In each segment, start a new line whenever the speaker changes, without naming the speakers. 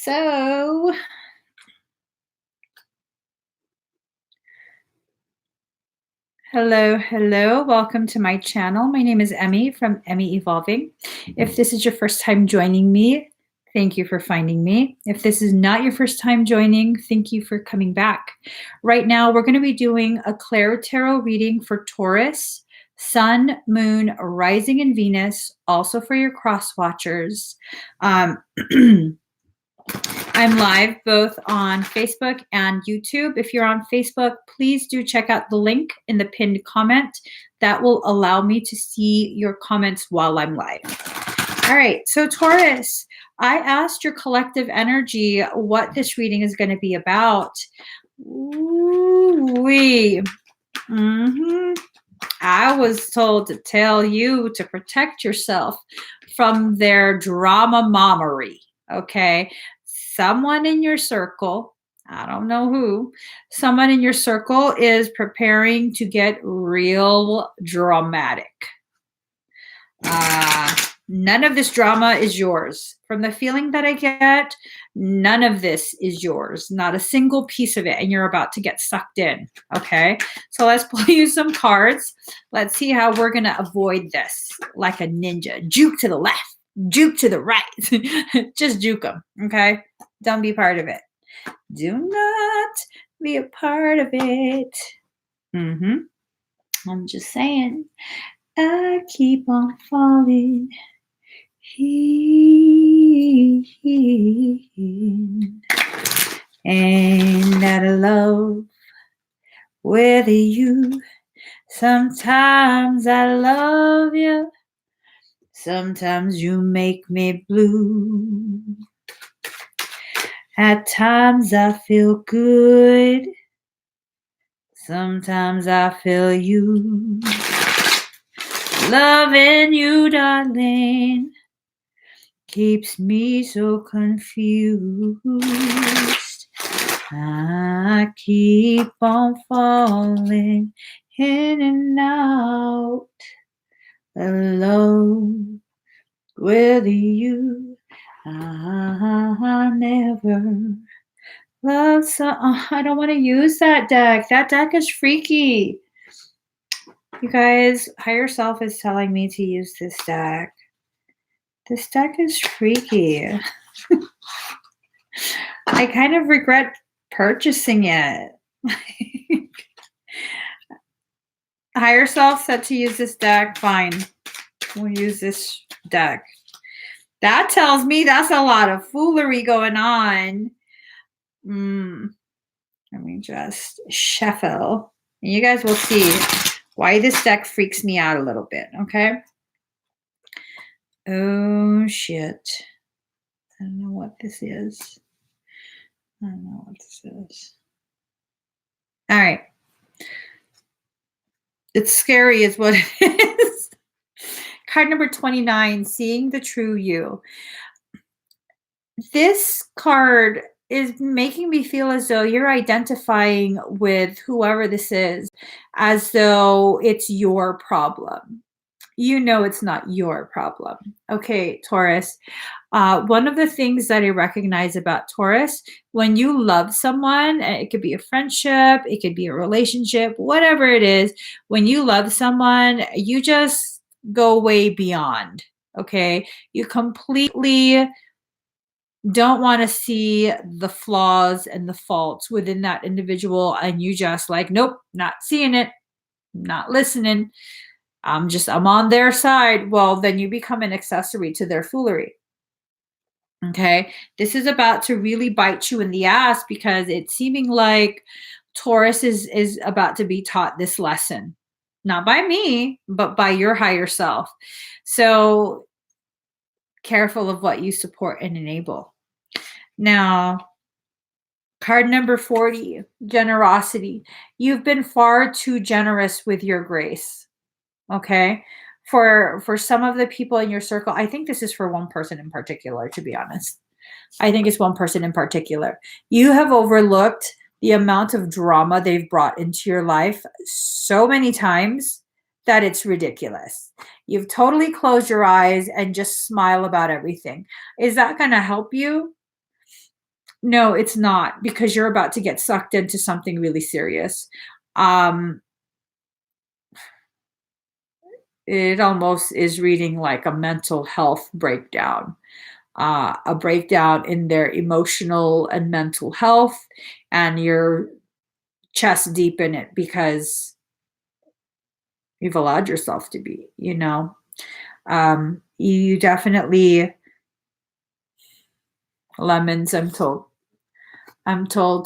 So, hello. Welcome to my channel. My name is Emmy from Emmy Evolving. If this is your first time joining me, thank you for finding me. If this is not your first time joining, thank you for coming back. Right now, we're going to be doing a ClairTarot reading for Taurus, Sun, Moon, Rising, and Venus, also for your cross watchers. I'm live both on Facebook and YouTube. If you're on Facebook, please do check out the link in the pinned comment. That will allow me to see your comments while I'm live. All right, so Taurus, I asked your collective energy what this reading is going to be about. Ooh-wee. I was told to tell you to protect yourself from their drama-mamery, okay? Someone in your circle, I don't know who, someone in your circle is preparing to get real dramatic. None of this drama is yours. From the feeling that I get, none of this is yours. Not a single piece of it, and you're about to get sucked in, okay? So let's pull you some cards. Let's see how we're going to avoid this like a ninja. Juke to the left, juke to the right. Just juke them, okay? Don't be part of it. Do not be a part of it. I'm just saying. I keep on falling in, and out of love with you. Sometimes I love you. Sometimes you make me blue. At times I feel good. Sometimes I feel you. Loving you, darling, keeps me so confused. I keep on falling in and out alone with you. I never loved I don't want to use that deck. That deck is freaky. You guys, higher self is telling me to use this deck. This deck is freaky. I kind of regret purchasing it. Higher self said to use this deck. Fine. We'll use this deck. That tells me that's a lot of foolery going on. Let me just shuffle. And you guys will see why this deck freaks me out a little bit, okay? Oh, shit. I don't know what this is. I don't know what this is. All right. It's scary is what it is. Card number 29, Seeing the True You. This card is making me feel as though you're identifying with whoever this is as though it's your problem. You know it's not your problem. Okay, Taurus. One of the things that I recognize about Taurus, when you love someone, it could be a friendship, it could be a relationship, whatever it is, when you love someone, you just go way beyond, okay? You completely don't want to see the flaws and the faults within that individual, and you just like, nope, not seeing it, not listening. I'm on their side. Well, then you become an accessory to their foolery. Okay. This is about to really bite you in the ass because it's seeming like Taurus is about to be taught this lesson, not by me, but by your higher self. So careful of what you support and enable. Now, card number 40, generosity. You've been far too generous with your grace. Okay. For some of the people in your circle, I think this is for one person in particular, to be honest. I think it's one person in particular. You have overlooked the amount of drama they've brought into your life so many times that it's ridiculous. You've totally closed your eyes and just smile about everything. Is that going to help you? No, it's not, because you're about to get sucked into something really serious. Um, it almost is reading like a mental health breakdown, a breakdown in their emotional and mental health, and you're chest deep in it because you've allowed yourself to be, you know. You definitely, lemons, I'm told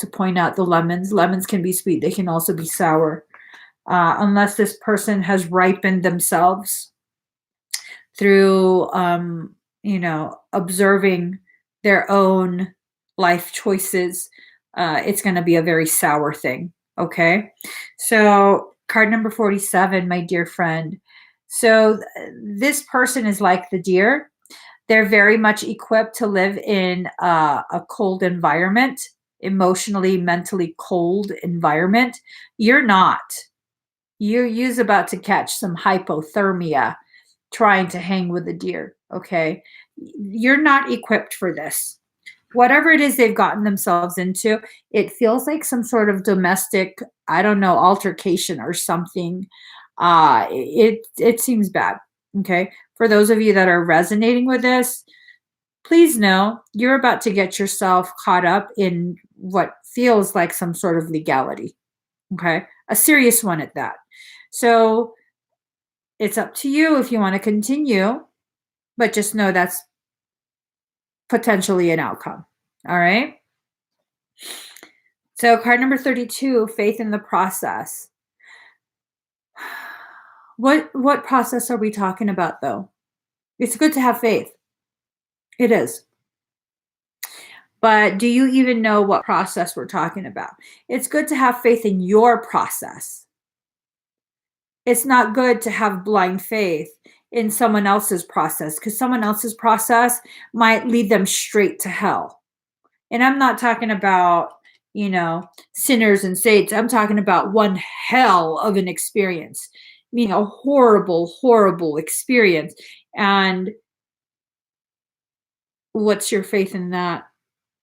to point out the lemons. Lemons can be sweet, they can also be sour. Unless this person has ripened themselves through, observing their own life choices, it's going to be a very sour thing. Okay. So, card number 47, my dear friend. So, this person is like the deer. They're very much equipped to live in a cold environment, emotionally, mentally cold environment. You're not. You're about to catch some hypothermia trying to hang with a deer. Okay. You're not equipped for this. Whatever it is they've gotten themselves into, it feels like some sort of domestic, I don't know, altercation or something. It seems bad. Okay. For those of you that are resonating with this, please know you're about to get yourself caught up in what feels like some sort of legality. Okay. A serious one at that. So it's up to you if you want to continue, but just know that's potentially an outcome. All right. So, card number 32, faith in the process. What process are we talking about though? It's good to have faith. It is. But do you even know what process we're talking about? It's good to have faith in your process. It's not good to have blind faith in someone else's process, because someone else's process might lead them straight to hell. And I'm not talking about, sinners and saints. I'm talking about one hell of an experience, meaning a horrible, horrible experience. And what's your faith in that?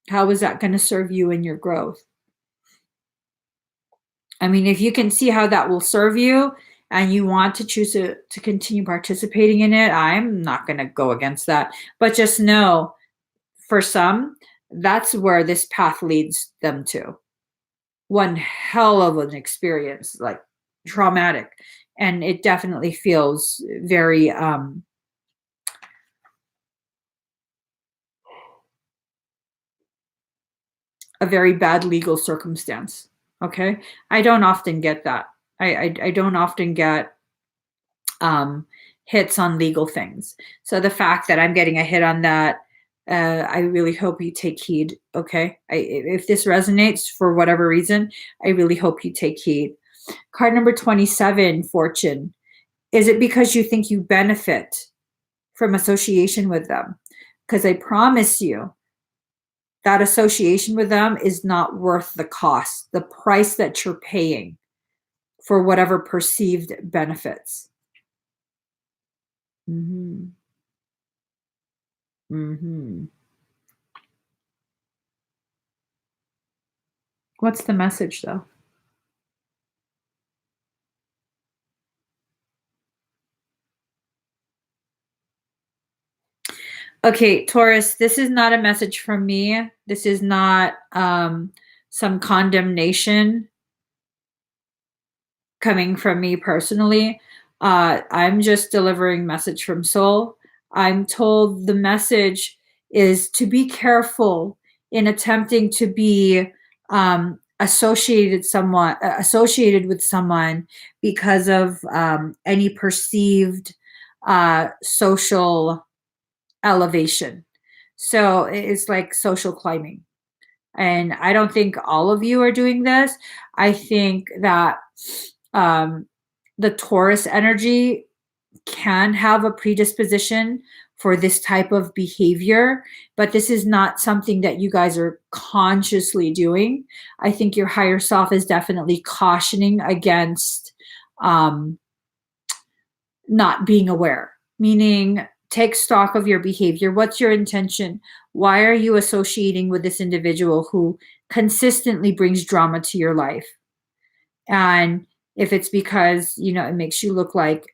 How is that going to serve you in your growth? I mean, if you can see how that will serve you and you want to choose to continue participating in it, I'm not going to go against that. But just know, for some, that's where this path leads them to. One hell of an experience, like traumatic. And it definitely feels very, a very bad legal circumstance. Okay. I don't often get that. I don't often get hits on legal things. So the fact that I'm getting a hit on that, I really hope you take heed. Okay. If this resonates for whatever reason, I really hope you take heed. Card number 27, Fortune. Is it because you think you benefit from association with them? Because I promise you, that association with them is not worth the cost, the price that you're paying for whatever perceived benefits. Mm-hmm. Mm-hmm. What's the message, though? Okay, Taurus, this is not a message from me. This is not some condemnation coming from me personally. I'm just delivering message from soul. I'm told the message is to be careful in attempting to be associated with someone because of any perceived social elevation. So it's like social climbing. And I don't think all of you are doing this. I think that um, the Taurus energy can have a predisposition for this type of behavior, but this is not something that you guys are consciously doing. I think your higher self is definitely cautioning against not being aware, meaning take stock of your behavior. What's your intention? Why are you associating with this individual who consistently brings drama to your life? And if it's because, it makes you look like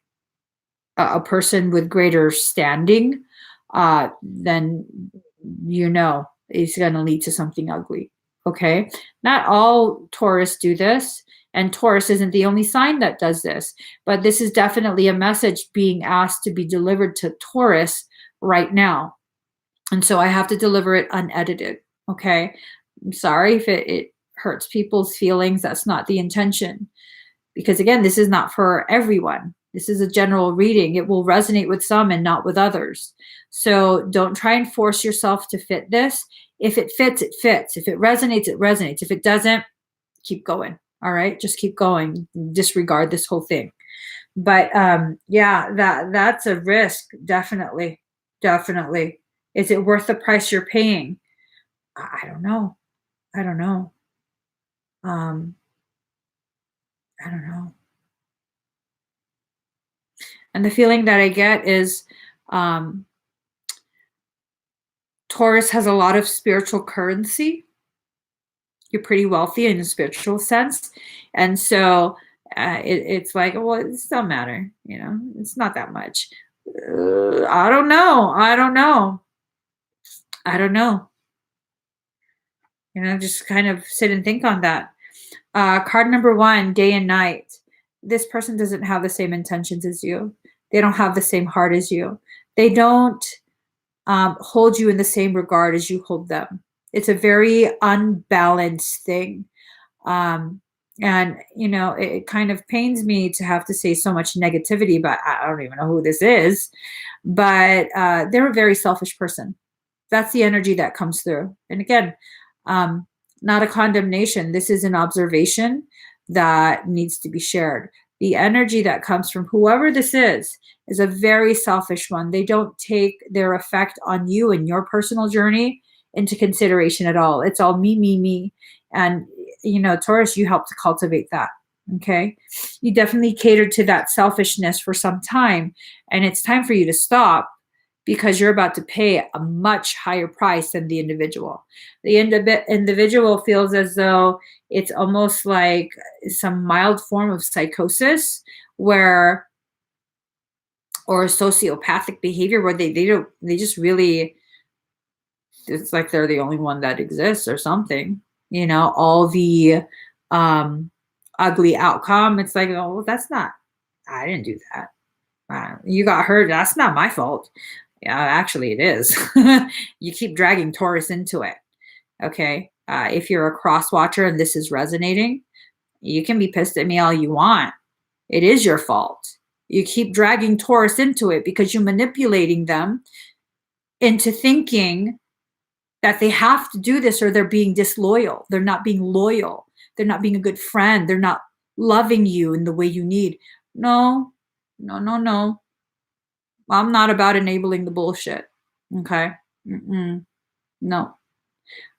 a person with greater standing, then it's going to lead to something ugly. Okay. Not all Taurus do this, and Taurus isn't the only sign that does this, but this is definitely a message being asked to be delivered to Taurus right now. And so I have to deliver it unedited. Okay. I'm sorry if it hurts people's feelings. That's not the intention. Because again, this is not for everyone. This is a general reading. It will resonate with some and not with others. So don't try and force yourself to fit this. If it fits, it fits. If it resonates, it resonates. If it doesn't, keep going. All right. Just keep going. Disregard this whole thing. But yeah, that's a risk. Definitely. Definitely. Is it worth the price you're paying? I don't know. I don't know. I don't know. And the feeling that I get is Taurus has a lot of spiritual currency. You're pretty wealthy in a spiritual sense. And so it's like, well, it doesn't matter. It's not that much. I don't know. I don't know. I don't know. Just kind of sit and think on that. Card number 1, day and night. This person doesn't have the same intentions as you. They don't have the same heart as you. They don't hold you in the same regard as you hold them. It's a very unbalanced thing. And, it kind of pains me to have to say so much negativity, but I don't even know who this is. But they're a very selfish person. That's the energy that comes through. And again, not a condemnation. This is an observation that needs to be shared. The energy that comes from whoever this is a very selfish one. They don't take their effect on you and your personal journey into consideration at all. It's all me, me, me. And, Taurus, you help to cultivate that. Okay. You definitely catered to that selfishness for some time. And it's time for you to stop, because you're about to pay a much higher price than the individual. The individual feels as though it's almost like some mild form of psychosis or sociopathic behavior where they just really, it's like they're the only one that exists or something. All the ugly outcome, it's like, oh, I didn't do that. You got hurt. That's not my fault. Yeah, actually, it is. You keep dragging Taurus into it. Okay. If you're a cross watcher and this is resonating, you can be pissed at me all you want. It is your fault. You keep dragging Taurus into it because you're manipulating them into thinking that they have to do this or they're being disloyal. They're not being loyal. They're not being a good friend. They're not loving you in the way you need. No, no, no, no. I'm not about enabling the bullshit. Okay. No.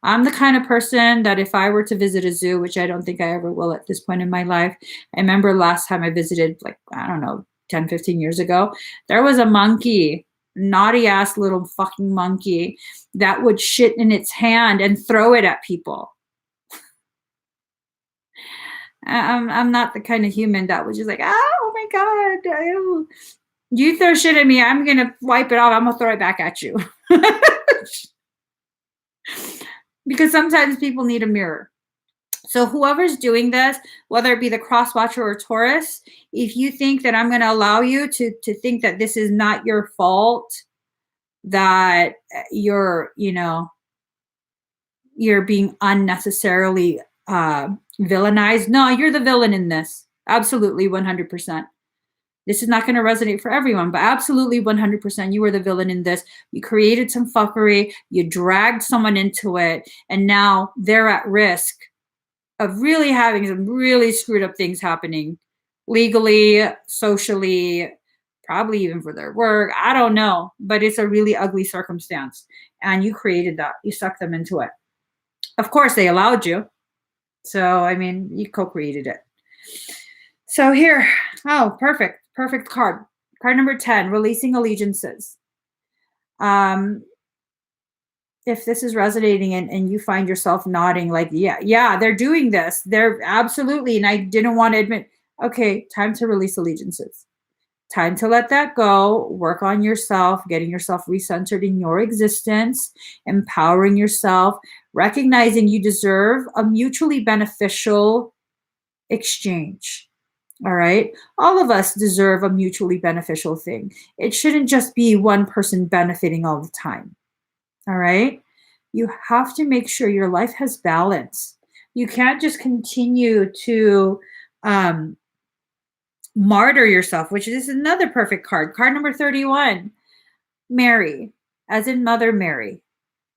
I'm the kind of person that if I were to visit a zoo, which I don't think I ever will at this point in my life, I remember last time I visited, like, I don't know, 10, 15 years ago, there was a monkey, naughty ass little fucking monkey, that would shit in its hand and throw it at people. I'm not the kind of human that was just like, oh my God, you throw shit at me, I'm going to wipe it off. I'm going to throw it back at you. Because sometimes people need a mirror. So whoever's doing this, whether it be the cross watcher or Taurus, if you think that I'm going to allow you to think that this is not your fault, that you're being unnecessarily villainized. No, you're the villain in this. Absolutely, 100%. This is not going to resonate for everyone, but absolutely 100%, you were the villain in this. You created some fuckery, you dragged someone into it, and now they're at risk of really having some really screwed up things happening legally, socially, probably even for their work. I don't know, but it's a really ugly circumstance. And you created that. You sucked them into it. Of course, they allowed you. So, I mean, you co-created it. So here, oh, perfect. Perfect card. Card number 10, releasing allegiances. if this is resonating and you find yourself nodding like, yeah, they're doing this. They're absolutely, and I didn't want to admit, okay, time to release allegiances. Time to let that go, work on yourself, getting yourself recentered in your existence, empowering yourself, recognizing you deserve a mutually beneficial exchange. All right. All of us deserve a mutually beneficial thing. It shouldn't just be one person benefiting all the time. All right. You have to make sure your life has balance. You can't just continue to um, martyr yourself, which is another perfect card. Card number 31, Mary, as in Mother Mary.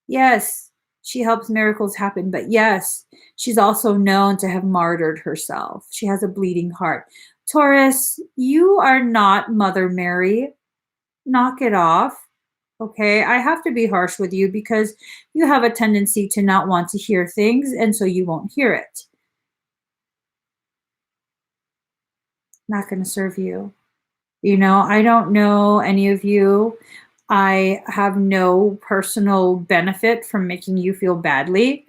Yes, she helps miracles happen, but yes, she's also known to have martyred herself. She has a bleeding heart. Taurus, you are not Mother Mary. Knock it off. Okay, I have to be harsh with you because you have a tendency to not want to hear things, and so you won't hear it. Not going to serve you. You know, I don't know any of you. I have no personal benefit from making you feel badly.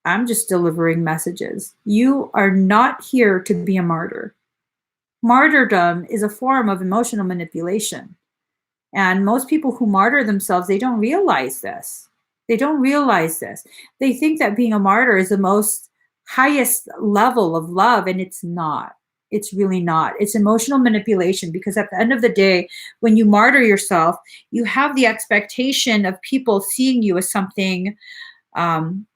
I'm just delivering messages. You are not here to be a martyr. Martyrdom is a form of emotional manipulation. And most people who martyr themselves, they don't realize this. They don't realize this. They think that being a martyr is the most highest level of love, and it's not. It's really not. It's emotional manipulation because at the end of the day, when you martyr yourself, you have the expectation of people seeing you as something um,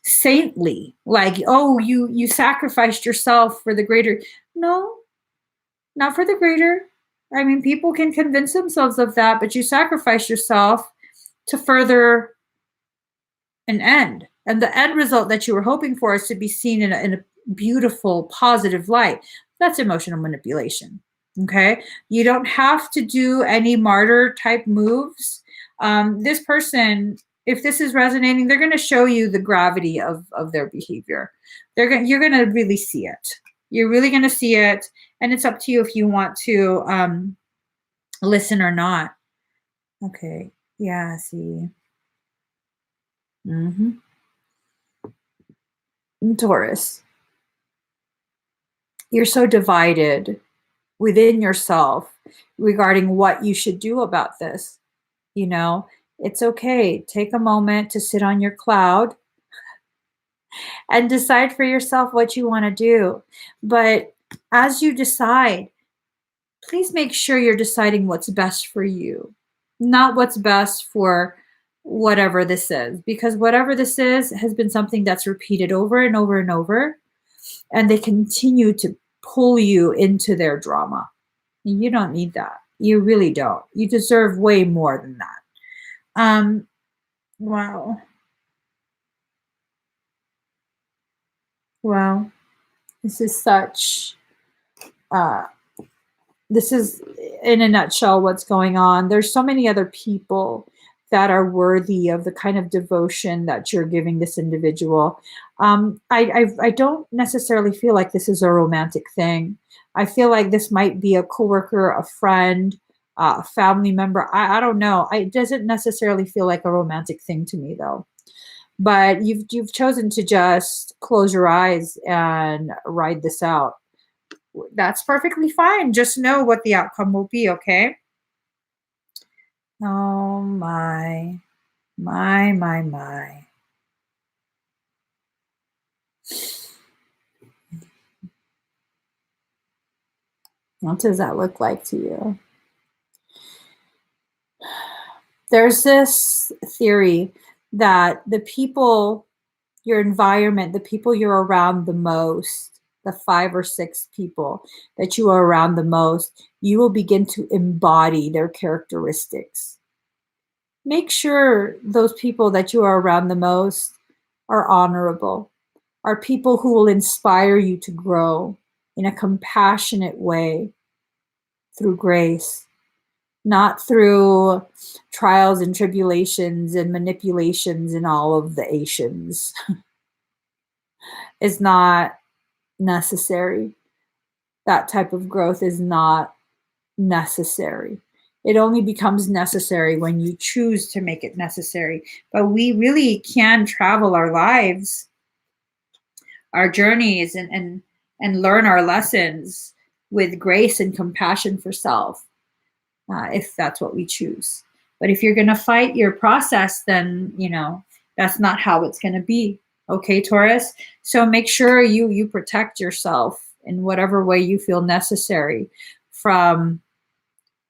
saintly, like, oh, you sacrificed yourself for the greater. No, not for the greater. I mean, people can convince themselves of that, but you sacrifice yourself to further an end. And the end result that you were hoping for is to be seen in a beautiful, positive light. That's emotional manipulation. Okay. You don't have to do any martyr type moves. This person, if this is resonating, they're going to show you the gravity of their behavior. You're going to really see it. You're really going to see it. And it's up to you if you want to listen or not. Okay. Yeah. See. Mm-hmm. Taurus, you're so divided within yourself regarding what you should do about this. You know, it's okay. Take a moment to sit on your cloud and decide for yourself what you want to do. But as you decide, please make sure you're deciding what's best for you, not what's best for whatever this is, because whatever this is has been something that's repeated over and over and over, and they continue to pull you into their drama. You don't need that. You really don't. You deserve way more than that. Wow. Wow. This is such uh this is in a nutshell what's going on. There's so many other people that are worthy of the kind of devotion that you're giving this individual. I don't necessarily feel like this is a romantic thing. I feel like this might be a coworker, a friend, a family member. I don't know. It doesn't necessarily feel like a romantic thing to me though. But you've chosen to just close your eyes and ride this out. That's perfectly fine. Just know what the outcome will be, okay? Oh my. What does that look like to you? There's this theory that the people, your environment, the people you're around the most, the 5 or 6 people that you are around the most, you will begin to embody their characteristics. Make sure those people that you are around the most are honorable, are people who will inspire you to grow in a compassionate way through grace, not through trials and tribulations and manipulations and all of the Asians. Is not necessary. That type of growth is not necessary. It only becomes necessary when you choose to make it necessary. But we really can travel our lives, our journeys, and learn our lessons with grace and compassion for self, if that's what we choose. But if you're going to fight your process, then, that's not how it's going to be. Okay, Taurus? So make sure you protect yourself in whatever way you feel necessary from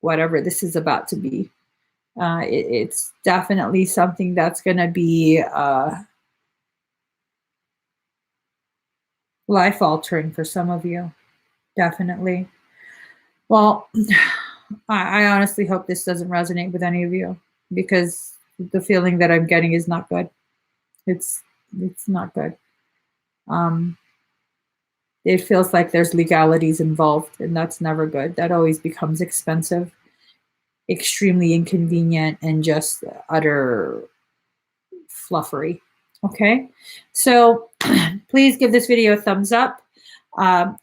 whatever this is about to be. It's definitely something that's going to be life altering for some of you. Definitely. Well, I honestly hope this doesn't resonate with any of you, because the feeling that I'm getting is not good. It's not good. It feels like there's legalities involved, and that's never good. That always becomes expensive, extremely inconvenient, and just utter fluffery. Okay, so please give this video a thumbs up.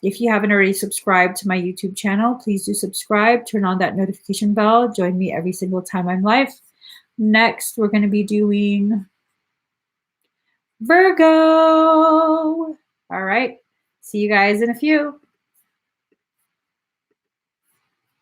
If you haven't already subscribed to my YouTube channel, please do subscribe, turn on that notification bell, join me every single time I'm live. Next, we're going to be doing Virgo. All right, see you guys in a few.